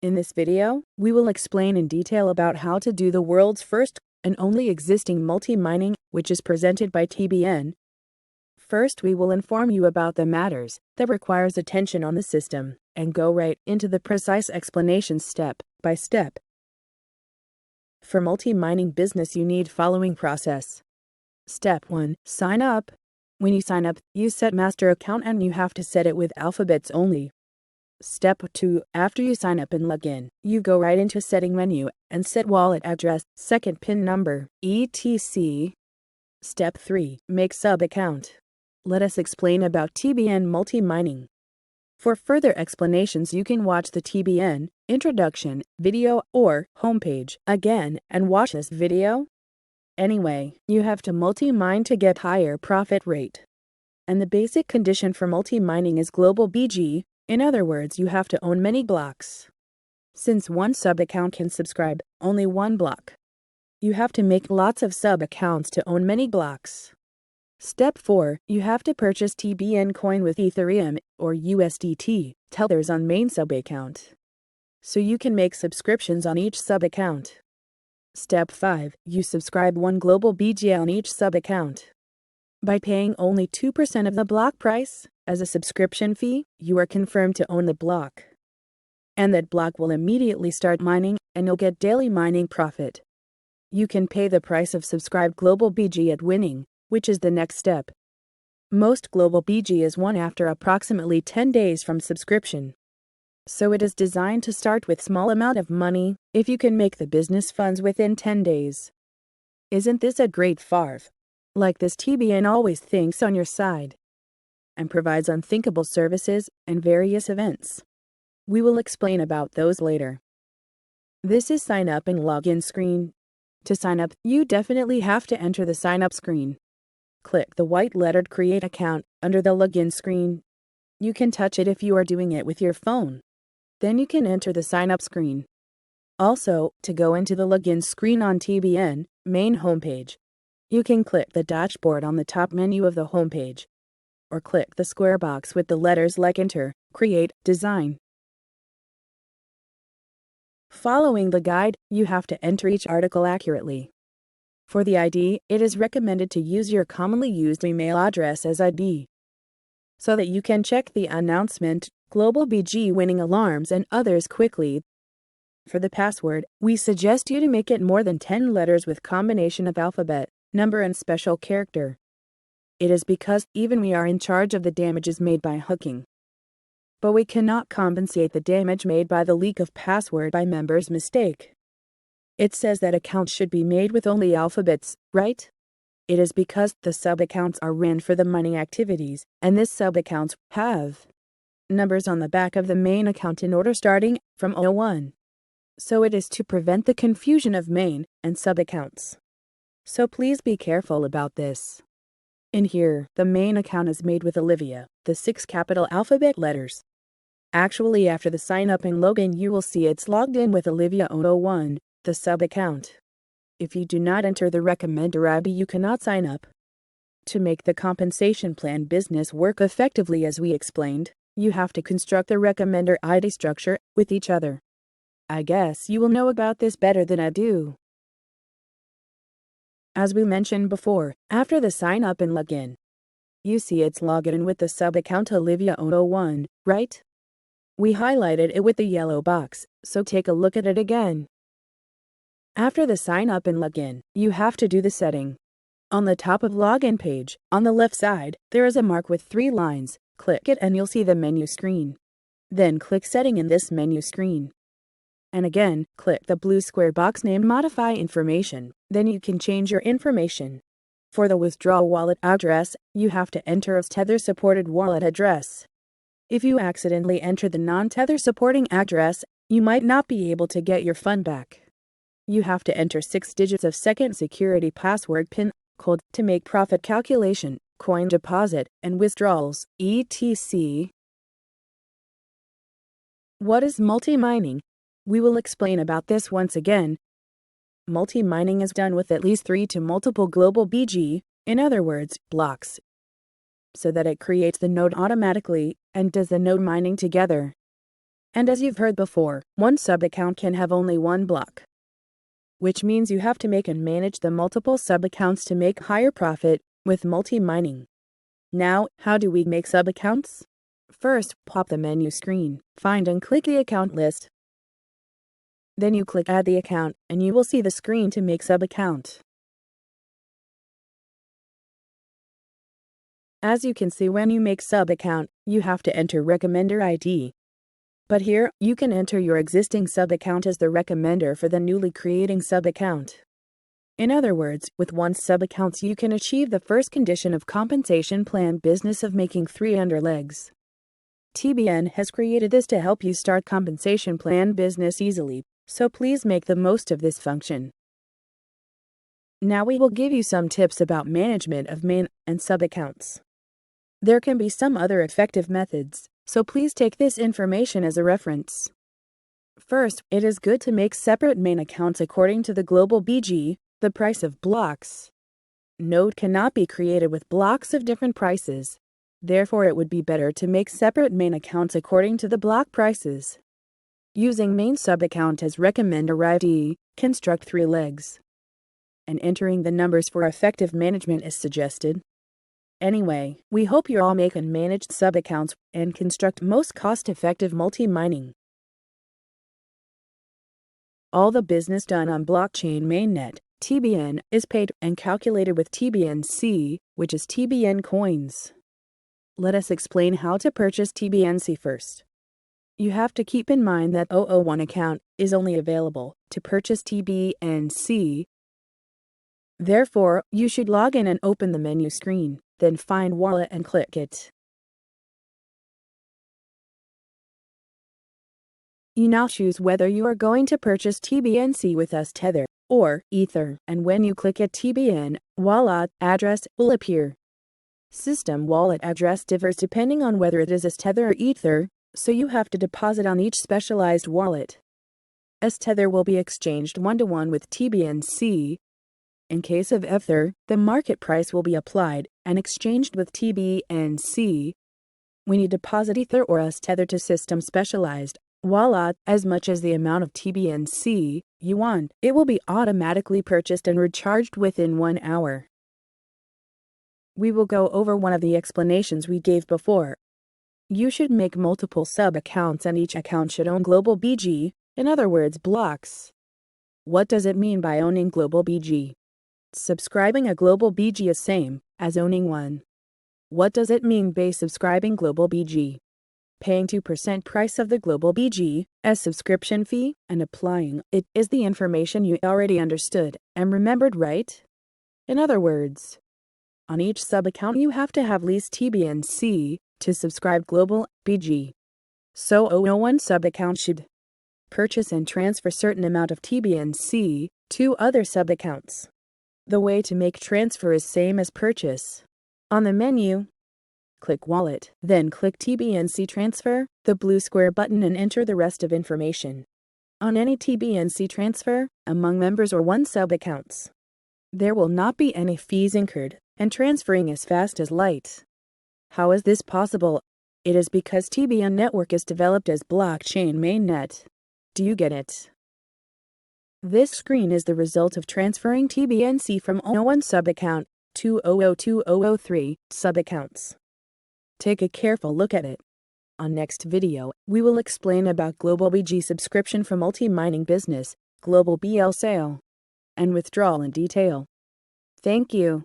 In this video, we will explain in detail about how to do the world's first and only existing multi-mining, which is presented by TBN. First, we will inform you about the matters that requires attention on the system, and go right into the precise explanation step by step. For multi-mining business, you need following process. Step 1. Sign up. When you sign up, you set master account and you have to set it with alphabets only. Step 2. After you sign up and log in, you go right into setting menu and set wallet address, second PIN number, etc. Step 3. Make sub account. Let us explain about TBN multi-mining. For further explanations, you can watch the TBN introduction video or homepage again and watch this video. Anyway, you have to multi-mine to get higher profit rate. And the basic condition for multi-mining is global BG. In other words, you have to own many blocks. Since one sub-account can subscribe only one block, you have to make lots of sub-accounts to own many blocks. Step 4. You have to purchase TBN coin with Ethereum or USDT tethers on main sub-account, so you can make subscriptions on each sub-account. Step 5. You subscribe one global BG on each sub-account. By paying only 2% of the block price as a subscription fee, you are confirmed to own the block. And that block will immediately start mining, and you'll get daily mining profit. You can pay the price of subscribed global BG at winning, which is the next step. Most global BG is won after approximately 10 days from subscription. So it is designed to start with small amount of money if you can make the business funds within 10 days. Isn't this a great farv? Like this, TBN always thinks on your side and provides unthinkable services and various events. We will explain about those later. This is sign up and login screen. To sign up, you definitely have to enter the sign up screen. Click the white lettered create account under the login screen. You can touch it if you are doing it with your phone. Then you can enter the sign up screen. Also, to go into the login screen on TBN main homepage, you can click the dashboard on the top menu of the homepage, or click the square box with the letters like enter, create, design. Following the guide, you have to enter each article accurately. For the ID, it is recommended to use your commonly used email address as ID, so that you can check the announcement, global BG winning alarms and others quickly. For the password, we suggest you to make it more than 10 letters with combination of alphabet, number and special character. It is because even we are in charge of the damages made by hooking, but we cannot compensate the damage made by the leak of password by members' mistake. It says that accounts should be made with only alphabets, right? It is because the sub-accounts are ran for the mining activities, and this sub-accounts have numbers on the back of the main account in order starting from 01. So it is to prevent the confusion of main and sub-accounts. So please be careful about this. In here, the main account is made with Olivia, the 6 capital alphabet letters. Actually, after the sign up and login, you will see it's logged in with Olivia 01, the sub-account. If you do not enter the recommender ID, you cannot sign up. To make the compensation plan business work effectively, as we explained, you have to construct the recommender ID structure with each other. I guess you will know about this better than I do. As we mentioned before, after the sign up and login, you see it's logged in with the sub-account Olivia 01, right? We highlighted it with the yellow box, so take a look at it again. After the sign up and login, you have to do the setting. On the top of login page, on the left side, there is a mark with 3 lines. Click it and you'll see the menu screen. Then click setting in this menu screen. And again, click the blue square box named modify information. Then you can change your information. For the withdrawal wallet address, you have to enter a tether supported wallet address. If you accidentally enter the non-tether supporting address, you might not be able to get your fund back. You have to enter 6 digits of second security password PIN code to make profit calculation, coin deposit, and withdrawals, etc. What is multi-mining? We will explain about this once again. Multi-mining is done with at least 3 to multiple global BG, in other words, blocks, so that it creates the node automatically and does the node mining together. And as you've heard before, one sub-account can have only one block, which means you have to make and manage the multiple sub-accounts to make higher profit with multi-mining. Now, how do we make sub-accounts? First, pop the menu screen, find and click the account list. Then you click Add the account, and you will see the screen to make sub-account. As you can see, when you make sub-account, you have to enter recommender ID. But here, you can enter your existing sub-account as the recommender for the newly creating sub-account. In other words, with one sub-account you can achieve the first condition of compensation plan business of making 3 underlegs. TBN has created this to help you start compensation plan business easily, so please make the most of this function. Now we will give you some tips about management of main and sub-accounts. There can be some other effective methods, so please take this information as a reference. First, it is good to make separate main accounts according to the global BG, the price of blocks. Node cannot be created with blocks of different prices. Therefore, it would be better to make separate main accounts according to the block prices. Using main sub-account as recommender ID, construct 3 legs. And entering the numbers for effective management is suggested. Anyway, we hope you all make and manage sub-accounts and construct most cost-effective multi-mining. All the business done on blockchain mainnet, TBN, is paid and calculated with TBNC, which is TBN coins. Let us explain how to purchase TBNC first. You have to keep in mind that 001 account is only available to purchase TBNC. Therefore, you should log in and open the menu screen, then find Wallet and click it. You now choose whether you are going to purchase TBNC with us Tether or Ether, and when you click it, TBN wallet address will appear. System wallet address differs depending on whether it is as Tether or Ether, so you have to deposit on each specialized wallet. As Tether will be exchanged 1-to-1 with TBNC. In case of Ether, the market price will be applied and exchanged with TBNC. When you deposit Ether or as Tether to system specialized wallet as much as the amount of TBNC you want, it will be automatically purchased and recharged within 1 hour. We will go over one of the explanations we gave before. You should make multiple sub-accounts and each account should own global BG, in other words blocks. What does it mean by owning global BG? Subscribing a global BG is same as owning one. What does it mean by subscribing global BG? Paying 2% price of the global BG as subscription fee and applying it is the information you already understood and remembered, right? In other words, on each sub-account you have to have at least TBNC to subscribe global BG. So no one sub-account should purchase and transfer certain amount of TBNC to other sub-accounts. The way to make transfer is same as purchase. On the menu, click Wallet, then click TBNC Transfer, the blue square button, and enter the rest of information. On any TBNC transfer, among members or one sub-accounts, there will not be any fees incurred, and transferring is fast as light. How is this possible? It is because TBN network is developed as blockchain mainnet. Do you get it? This screen is the result of transferring TBNC from 001 sub-account to 002-003 sub-accounts. Take a careful look at it. On next video, we will explain about Global BG subscription for multi-mining business, Global BL sale, and withdrawal in detail. Thank you.